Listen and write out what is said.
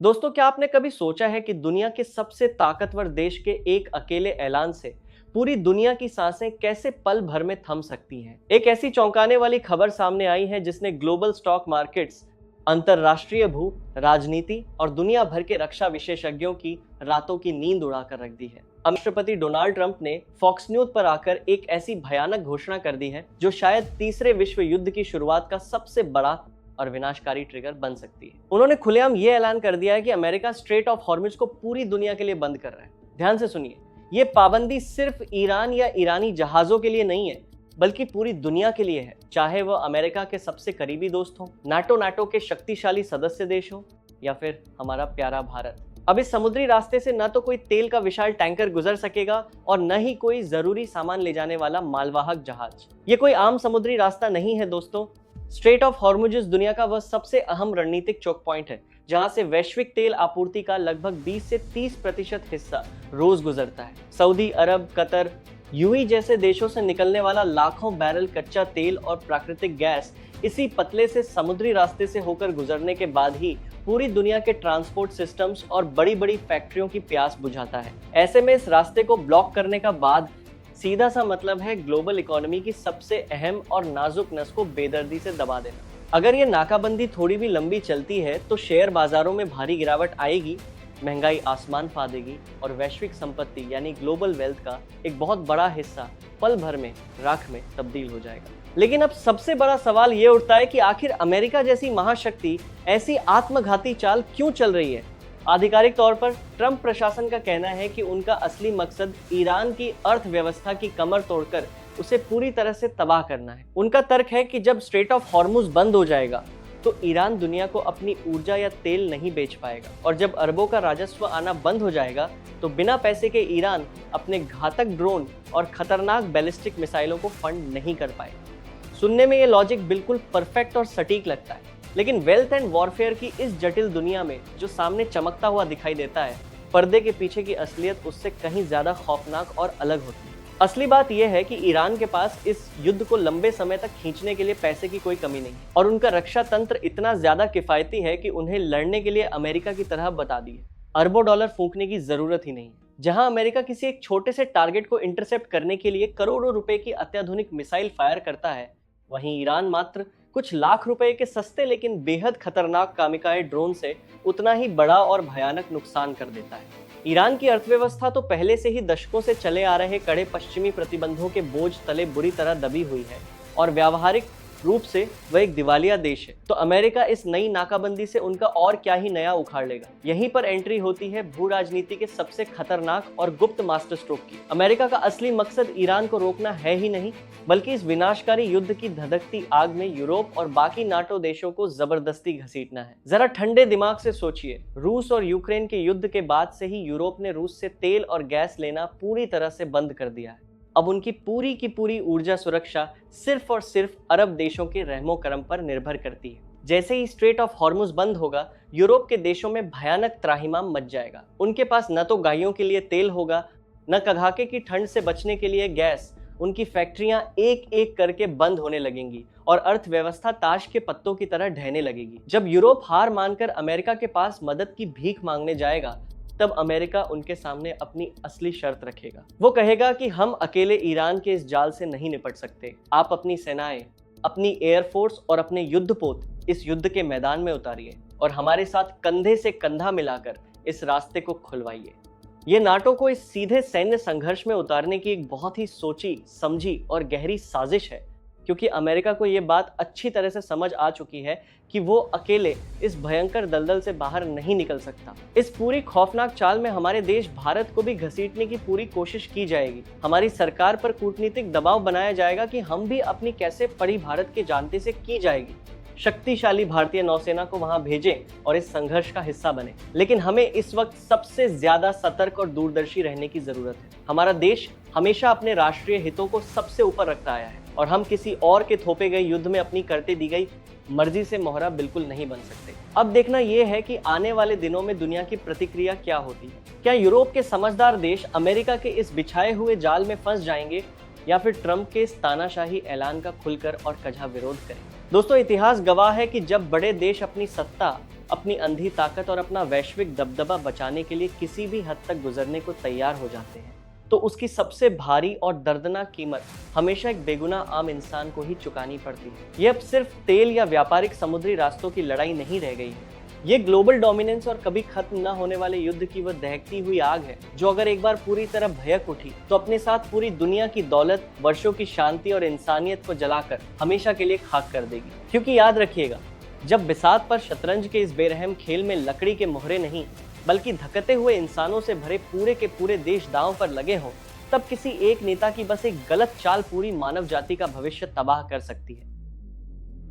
दोस्तों, क्या आपने कभी सोचा है कि दुनिया के सबसे ताकतवर देश के एक अकेले ऐलान से पूरी दुनिया की सांसें कैसे पल भर में थम सकती हैं? एक ऐसी चौंकाने वाली खबर सामने आई है जिसने ग्लोबल स्टॉक मार्केट्स, अंतरराष्ट्रीय भू राजनीति और दुनिया भर के रक्षा विशेषज्ञों की रातों की नींद उड़ाकर रख दी है। राष्ट्रपति डोनाल्ड ट्रंप ने फॉक्स न्यूज पर आकर एक ऐसी भयानक घोषणा कर दी है जो शायद तीसरे विश्व युद्ध की शुरुआत का सबसे बड़ा और विनाशकारी ट्रिगर बन सकती है। उन्होंने खुलेआम ये ऐलान कर दिया है कि अमेरिका स्ट्रेट ऑफ हॉर्मुज को पूरी दुनिया के लिए बंद कर रहा है। ध्यान से सुनिए, ये पाबंदी सिर्फ ईरान या ईरानी जहाजों के लिए नहीं है, बल्कि पूरी दुनिया के लिए है, चाहे वह अमेरिका के सबसे करीबी दोस्त हो, नाटो के शक्तिशाली सदस्य देश हो या फिर हमारा प्यारा भारत। अब इस समुद्री रास्ते से न तो कोई तेल का विशाल टैंकर गुजर सकेगा और न ही कोई जरूरी सामान ले जाने वाला मालवाहक जहाज। ये कोई आम समुद्री रास्ता नहीं है दोस्तों। स्ट्रेट ऑफ हॉर्मुज दुनिया का वह सबसे अहम रणनीतिक चौक पॉइंट है जहां से वैश्विक तेल आपूर्ति का लगभग 20 से 30% हिस्सा रोज गुजरता है। सऊदी अरब, कतर, यूएई जैसे देशों से निकलने वाला लाखों बैरल कच्चा तेल और प्राकृतिक गैस इसी पतले से समुद्री रास्ते से होकर गुजरने के बाद ही पूरी दुनिया के ट्रांसपोर्ट सिस्टम्स और बड़ी बड़ी फैक्ट्रियों की प्यास बुझाता है। ऐसे में इस रास्ते को ब्लॉक करने का बाद सीधा सा मतलब है ग्लोबल इकोनॉमी की सबसे अहम और नाजुक नस को बेदर्दी से दबा देना। अगर ये नाकाबंदी थोड़ी भी लंबी चलती है तो शेयर बाजारों में भारी गिरावट आएगी, महंगाई आसमान फा देगी और वैश्विक संपत्ति यानी ग्लोबल वेल्थ का एक बहुत बड़ा हिस्सा पल भर में राख में तब्दील हो जाएगा। लेकिन अब सबसे बड़ा सवाल ये उठता है कि आखिर अमेरिका जैसी महाशक्ति ऐसी आत्मघाती चाल क्यों चल रही है? आधिकारिक तौर पर ट्रंप प्रशासन का कहना है कि उनका असली मकसद ईरान की अर्थव्यवस्था की कमर तोड़कर उसे पूरी तरह से तबाह करना है। उनका तर्क है कि जब स्ट्रेट ऑफ हॉर्मुज बंद हो जाएगा तो ईरान दुनिया को अपनी ऊर्जा या तेल नहीं बेच पाएगा और जब अरबों का राजस्व आना बंद हो जाएगा तो बिना पैसे के ईरान अपने घातक ड्रोन और खतरनाक बैलिस्टिक मिसाइलों को फंड नहीं कर पाएगा। सुनने में ये लॉजिक बिल्कुल परफेक्ट और सटीक लगता है, लेकिन वेल्थ एंड वॉरफेयर की इस जटिल दुनिया में जो सामने चमकता हुआ दिखाई देता है, पर्दे के पीछे की असलियत उससे कहीं ज्यादा खौफनाक और अलग होती है। असली बात यह है कि ईरान के पास इस युद्ध को लंबे समय तक खींचने के लिए पैसे की कोई कमी नहीं और उनका रक्षा तंत्र इतना ज्यादा किफायती है कि उन्हें लड़ने के लिए अमेरिका की तरह बता दी है। अरबों डॉलर फूंकने की जरूरत ही नहीं। जहां अमेरिका किसी एक छोटे से टारगेट को इंटरसेप्ट करने के लिए करोड़ों रुपए की अत्याधुनिक मिसाइल फायर करता है, वहीं ईरान मात्र कुछ लाख रुपए के सस्ते लेकिन बेहद खतरनाक कामिकाए ड्रोन से उतना ही बड़ा और भयानक नुकसान कर देता है। ईरान की अर्थव्यवस्था तो पहले से ही दशकों से चले आ रहे कड़े पश्चिमी प्रतिबंधों के बोझ तले बुरी तरह दबी हुई है और व्यावहारिक रूप से वह एक दिवालिया देश है। तो अमेरिका इस नई नाकाबंदी से उनका और क्या ही नया उखाड़ लेगा। यहीं पर एंट्री होती है भू राजनीति के सबसे खतरनाक और गुप्त मास्टर स्ट्रोक की। अमेरिका का असली मकसद ईरान को रोकना है ही नहीं, बल्कि इस विनाशकारी युद्ध की धधकती आग में यूरोप और बाकी नाटो देशों को जबरदस्ती घसीटना है। जरा ठंडे दिमाग से सोचिए, रूस और यूक्रेन के युद्ध के बाद से ही यूरोप ने रूस से तेल और गैस लेना पूरी तरह से बंद कर दिया है। अब उनकी पूरी की पूरी ऊर्जा सुरक्षा सिर्फ और सिर्फ अरब देशों के रहमो करम पर निर्भर करती है। जैसे ही स्ट्रेट ऑफ हॉर्मुज बंद होगा, यूरोप के देशों में भयानक त्राहिमाम मच जाएगा। उनके पास न तो गायों के लिए तेल होगा, न कड़ाके की ठंड से बचने के लिए गैस। उनकी फैक्ट्रियां एक एक करके बंद होने लगेंगी और अर्थव्यवस्था ताश के पत्तों की तरह ढहने लगेगी। जब यूरोप हार मानकर अमेरिका के पास मदद की भीख मांगने जाएगा, तब अमेरिका उनके सामने अपनी असली शर्त रखेगा। वो कहेगा कि हम अकेले ईरान के इस जाल से नहीं निपट सकते। आप अपनी सेनाएं, अपनी एयरफोर्स और अपने युद्धपोत इस युद्ध के मैदान में उतारिए और हमारे साथ कंधे से कंधा मिलाकर इस रास्ते को खुलवाइए। ये नाटो को इस सीधे सैन्य संघर्ष में उतारने की एक बहुत ही सोची समझी और गहरी साजिश है, क्योंकि अमेरिका को ये बात अच्छी तरह से समझ आ चुकी है कि वो अकेले इस भयंकर दलदल से बाहर नहीं निकल सकता। इस पूरी खौफनाक चाल में हमारे देश भारत को भी घसीटने की पूरी कोशिश की जाएगी। हमारी सरकार पर कूटनीतिक दबाव बनाया जाएगा कि हम भी अपनी कैसे पड़ी भारत के जानते से की जाएगी। शक्तिशाली भारतीय नौसेना को वहां भेजें और इस संघर्ष का हिस्सा बने। लेकिन हमें इस वक्त सबसे ज्यादा सतर्क और दूरदर्शी रहने की जरूरत है। हमारा देश हमेशा अपने राष्ट्रीय हितों को सबसे ऊपर रखता आया है और हम किसी और के थोपे गए युद्ध में अपनी करते दी गई मर्जी से मोहरा बिल्कुल नहीं बन सकते। अब देखना यह है कि आने वाले दिनों में दुनिया की प्रतिक्रिया क्या होती है। क्या यूरोप के समझदार देश अमेरिका के इस बिछाए हुए जाल में फंस जाएंगे या फिर ट्रंप के इस तानाशाही ऐलान का खुलकर और कझा विरोध करें? दोस्तों, इतिहास गवाह है कि जब बड़े देश अपनी सत्ता, अपनी अंधी ताकत और अपना वैश्विक दबदबा बचाने के लिए किसी भी हद तक गुजरने को तैयार हो जाते हैं, तो उसकी सबसे भारी और दर्दनाक कीमत हमेशा एक बेगुनाह आम इंसान को ही चुकानी पड़ती है। ये अब सिर्फ तेल या व्यापारिक समुद्री रास्तों की लड़ाई नहीं रह गई है। ये ग्लोबल डोमिनेंस और कभी खत्म न होने वाले युद्ध की वह दहकती हुई आग है, जो अगर एक बार पूरी तरह भयक उठी तो अपने साथ पूरी दुनिया की दौलत, वर्षों की शांति और इंसानियत को जलाकर हमेशा के लिए खाक कर देगी। क्योंकि याद रखिएगा, जब बिसात पर शतरंज के इस बेरहम खेल में लकड़ी के मोहरे नहीं बल्कि धकते हुए इंसानों से भरे पूरे के पूरे देश दांव पर लगे हों, तब किसी एक नेता की बस एक गलत चाल पूरी मानव जाति का भविष्य तबाह कर सकती है।